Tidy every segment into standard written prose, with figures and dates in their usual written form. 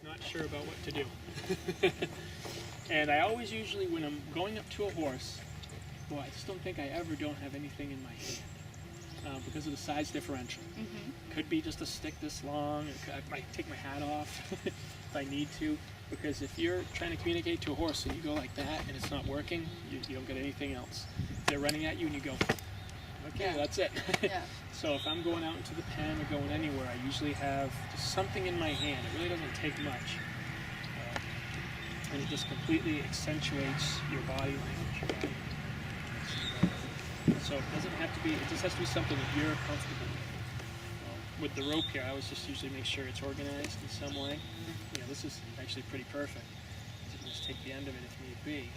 is not sure about what to do. And I always usually, when I'm going up to a horse, boy, I just don't think I ever don't have anything in my hand because of the size differential. Could be just a stick this long. I might take my hat off if I need to. Because if you're trying to communicate to a horse and you go like that and it's not working, you don't get anything else. If they're running at you and you go, okay, that's it. So if I'm going out into the pen or going anywhere, I usually have just something in my hand. It really doesn't take much. And it just completely accentuates your body language. So it doesn't have to be, it just has to be something that you're comfortable with. With the rope here, I always just usually make sure it's organized in some way. You know, this is actually pretty perfect. You can just take the end of it if need be.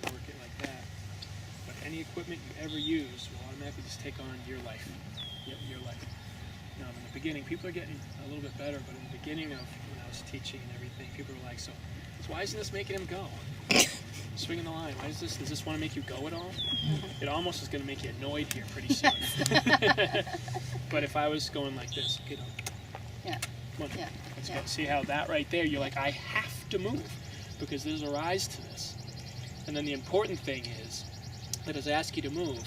And work it like that. But any equipment you ever use will automatically just take on your life. Your life. Now, in the beginning, people are getting a little bit better, but in the beginning of when I was teaching and everything, people were like, so why isn't this making him go? Swinging the line, why is this? Does this want to make you go at all? It almost is going to make you annoyed here pretty soon. But if I was going like this, get up. Come on, let's go. See how that right there, you're like, I have to move because there's a rise to this. And then the important thing is that as I ask you to move,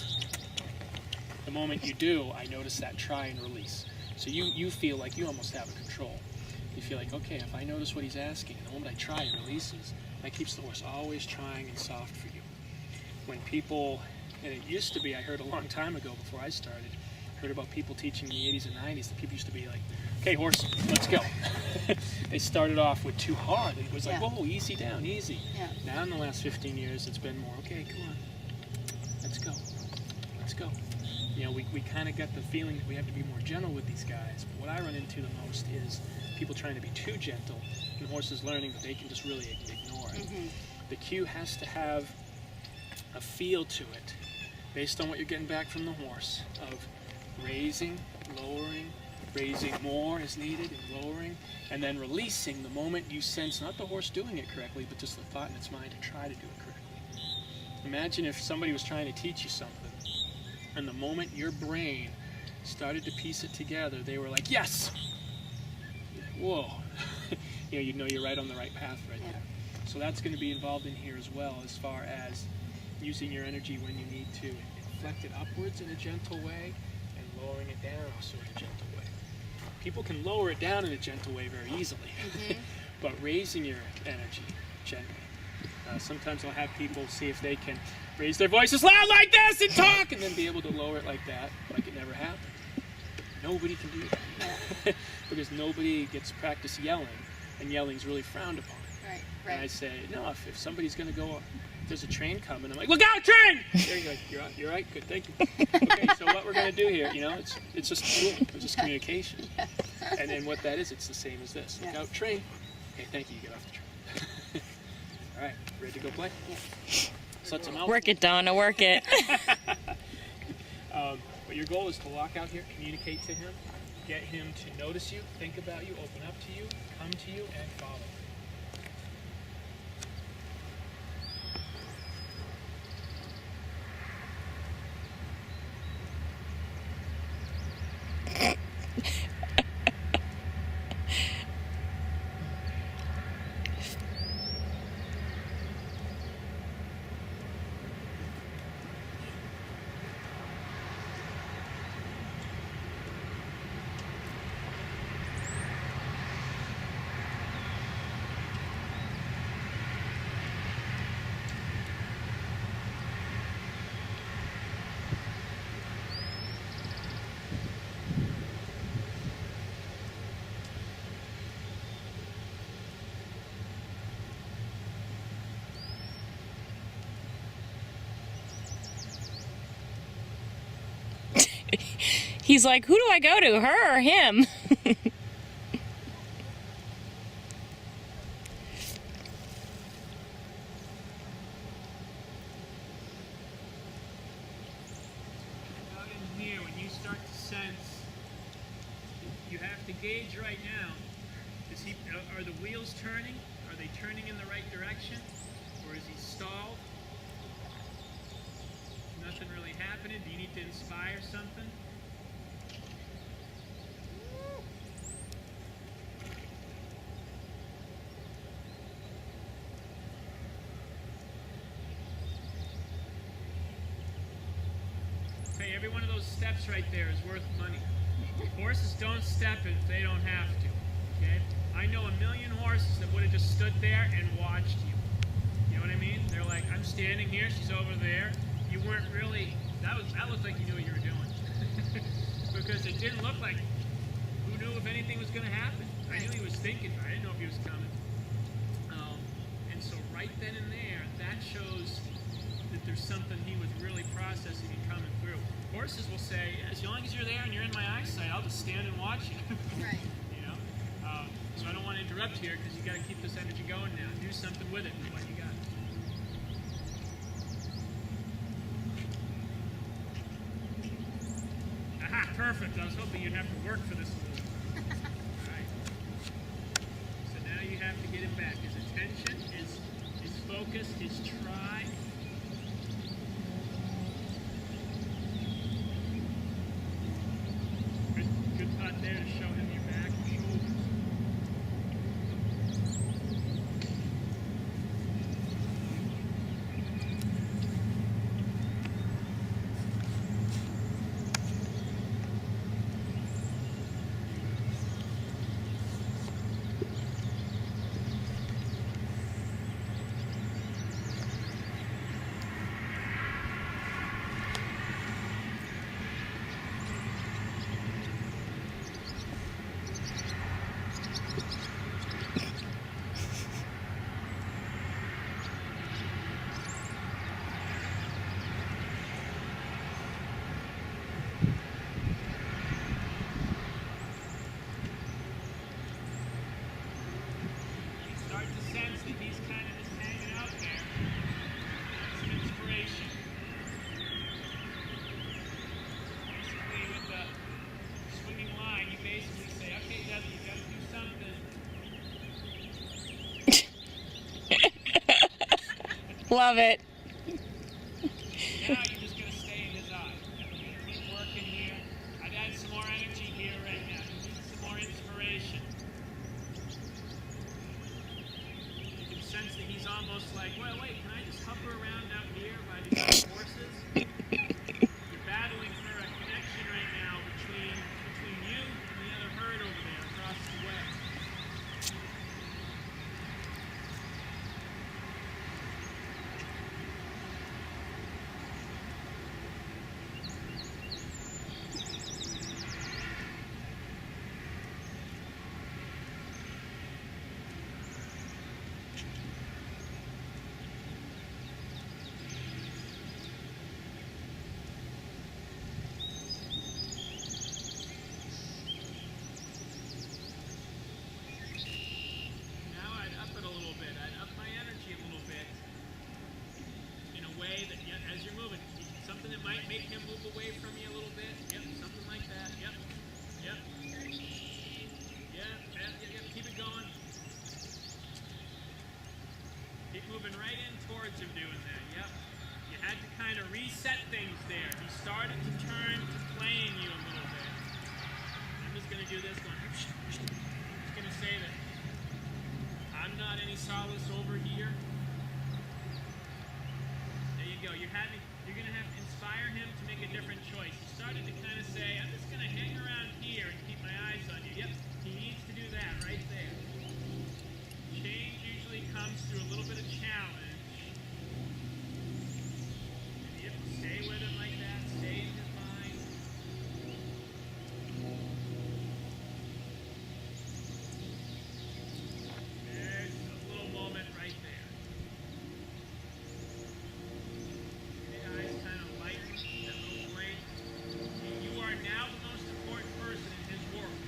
the moment you do, I notice that try and release. So you feel like you almost have a control. You feel like, okay, if I notice what he's asking, and the moment I try, it releases. That keeps the horse always trying and soft for you. When people, and it used to be, I heard a long time ago before I started, heard about people teaching in the 80s and 90s, that people used to be like, okay, horse, let's go. They started off with too hard. It was like, whoa, easy down, easy. Now in the last 15 years, it's been more, okay, come on, let's go, let's go. You know, we kind of got the feeling that we have to be more gentle with these guys, but what I run into the most is people trying to be too gentle, and horses learning that they can just really ignore it. The cue has to have a feel to it, based on what you're getting back from the horse, of raising, lowering, raising more as needed, and lowering, and then releasing the moment you sense not the horse doing it correctly, but just the thought in its mind to try to do it correctly. Imagine if somebody was trying to teach you something, and the moment your brain started to piece it together, they were like, yes! Whoa. You know you're right on the right path right there. So that's going to be involved in here as well, as far as using your energy when you need to, inflect it upwards in a gentle way, and lowering it down also in a gentle way. People can lower it down in a gentle way very easily, but raising your energy gently. Sometimes I'll have people see if they can raise their voices loud like this and talk, and then be able to lower it like that, like it never happened. Nobody can do that. Because nobody gets practice yelling, and yelling's really frowned upon. And I say, no, if somebody's going to go, if there's a train coming, I'm like, look out, train! There you go, you're right, good, thank you. Okay, so what we're going to do here, you know, it's just cool, it's just communication. And then what that is, it's the same as this. Look out, train. Okay, thank you, you get off the train. All right, ready to go play? So that's a mouthful. Work it, Donna, work it. But your goal is to walk out here, communicate to him, get him to notice you, think about you, open up to you, come to you, and follow. He's like, who do I go to, her or him? Out in here, when you start to sense, you have to gauge right now, are the wheels turning? Are they turning in the right direction? Or is he stalled? Nothing really happening? Do you need to inspire something? Every one of those steps right there is worth money. Horses don't step if they don't have to. Okay? I know a million horses that would have just stood there and watched you. You know what I mean? They're like, I'm standing here, she's over there. You weren't really, that looked like you knew what you were doing. Because it didn't look like, who knew if anything was going to happen? I knew he was thinking, I didn't know if he was coming. And so right then and there, that shows that there's something he was really processing and coming through. Horses will say, yeah, as long as you're there and you're in my eyesight, I'll just stand and watch you. Right. You know? So I don't want to interrupt here because you got to keep this energy going now. Do something with it with what you got. Aha, perfect. I was hoping you'd have to work for this a little. Alright. So now you have to get him back. His attention, his focus, his try. Good thought there to show him your back and shoulders. Start to sense that he's kind of just hanging out there. Some inspiration. Basically, with the swinging line, you basically say, okay, Deb, you got to do something. Love it. Now you're just going to stay in his eye. You're going to keep working here. I'd add some more energy here right now. You need some more inspiration. You can sense that he's almost like, well, wait, can I just hover around out here by these other horses? You're battling for a connection right now between you and the other herd over there across the way. Now I'd up it a little bit. I'd up my energy a little bit in a way that, yeah, as you're moving, something that might make him move away from you a little bit. Yep, something like that. Yep. Yep. Yep. Keep it going. Keep moving right in towards him doing that. Yep. You had to kind of reset things there. He started to turn to playing you a little bit. I'm just going to do this one. I'm just going to say that I'm not any solace over here. There you go. You're going to have to inspire him to make a different choice. He started to kind of say, I'm just going to hang around here and keep my eyes on you. Yep, he needs to do that right there. Change usually comes through a little bit of challenge. And you have to stay with him like that. Stay in his mind. There's a little moment right there. The eyes kind of lighten, that little flame. You are now the most important person in his world.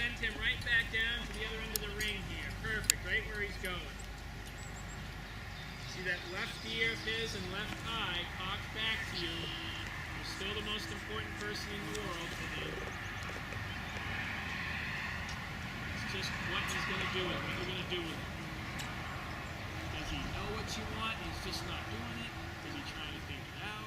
send him right back down to the other end of the ring here. Perfect, right where he's going. See that left ear of his and left eye cocked back to you. You're still the most important person in the world to him. It's just what he's going to do with it, what you're going to do with it. Does he know what you want and he's just not doing it? Is he trying to figure it out?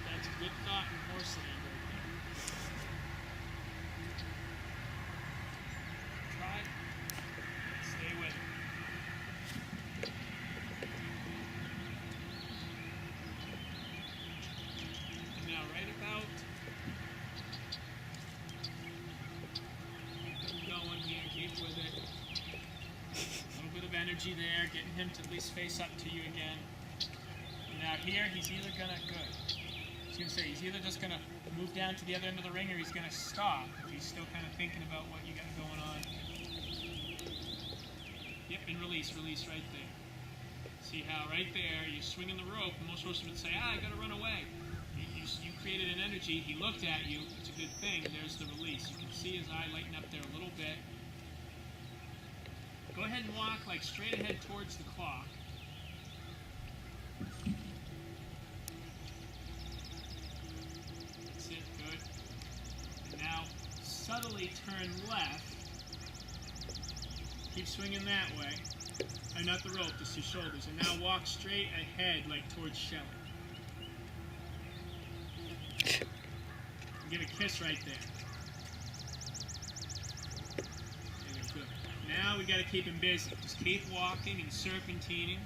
That's good thought and horse land right there. Try it. Stay with it. Now, right about keep going here, keep with it. A little bit of energy there, getting him to at least face up to you again. Now here, he's either gonna he's either just gonna move down to the other end of the ring or he's gonna stop if he's still kind of thinking about what you got going on. Yep, and release right there. See how right there you're swinging the rope, and most horses would say, I gotta run away. You created an energy, he looked at you, it's a good thing, there's the release. You can see his eye lighten up there a little bit. Go ahead and walk like straight ahead towards the clock. That's it, good. And now subtly turn left. Keep swinging that way. Not the rope, just your shoulders. And now walk straight ahead like towards Shelley. Give a kiss right there. There you go, good. Now we got to keep him busy. Just keep walking and serpentining.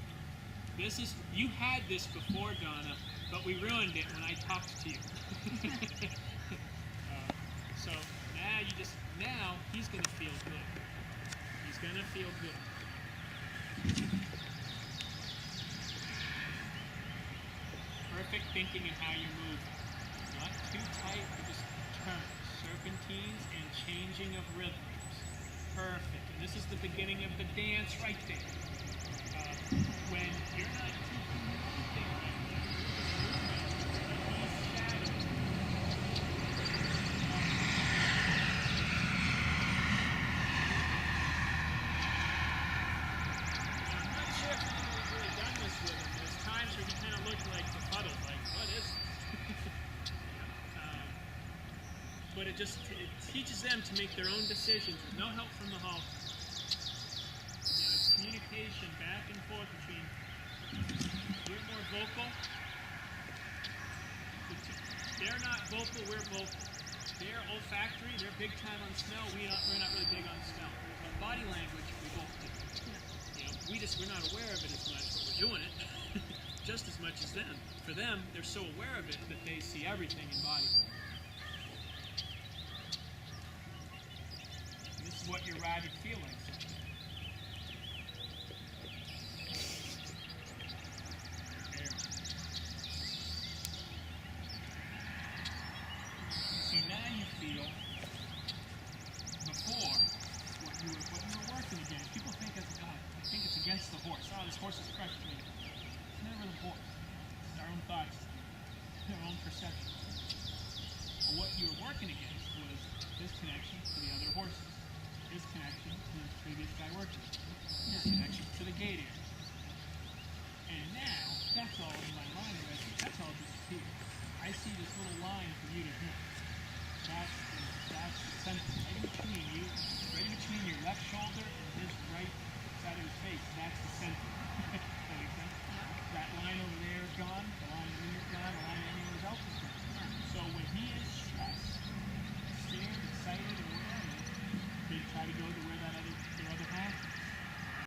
You had this before, Donna, but we ruined it when I talked to you. So now he's going to feel good. He's going to feel good. Perfect thinking in how you move. Not too tight, but just turns, serpentines, and changing of rhythms. Perfect. And this is the beginning of the dance right there. When you're not too thinking right there, he's shadowing. I'm not sure if anyone's really done this with him. There's times where he kind of looked like befuddled, like, what is it? But it teaches them to make their own decisions with no help from the halter. It's communication back and forth between we're more vocal. They're not vocal, we're vocal. They're olfactory, they're big time on smell, we're not really big on smell. But body language, we both do. We're not aware of it as much, but we're doing it just as much as them. For them, they're so aware of it that they see everything in body language. What your rabid feelings. So now you feel before what you were working against. People think I think it's against the horse. Oh, this horse is pressuring me. It's never the horse. It's our own thoughts, our own perception. But what you were working against was this connection to the other horses. His connection to the previous guy working. His connection to the gate area. And now, that's all in my line already. That's all disappeared. I see this little line from you to him. That's the center. Right in between you, right in between your left shoulder and his right side of his face. That's the center.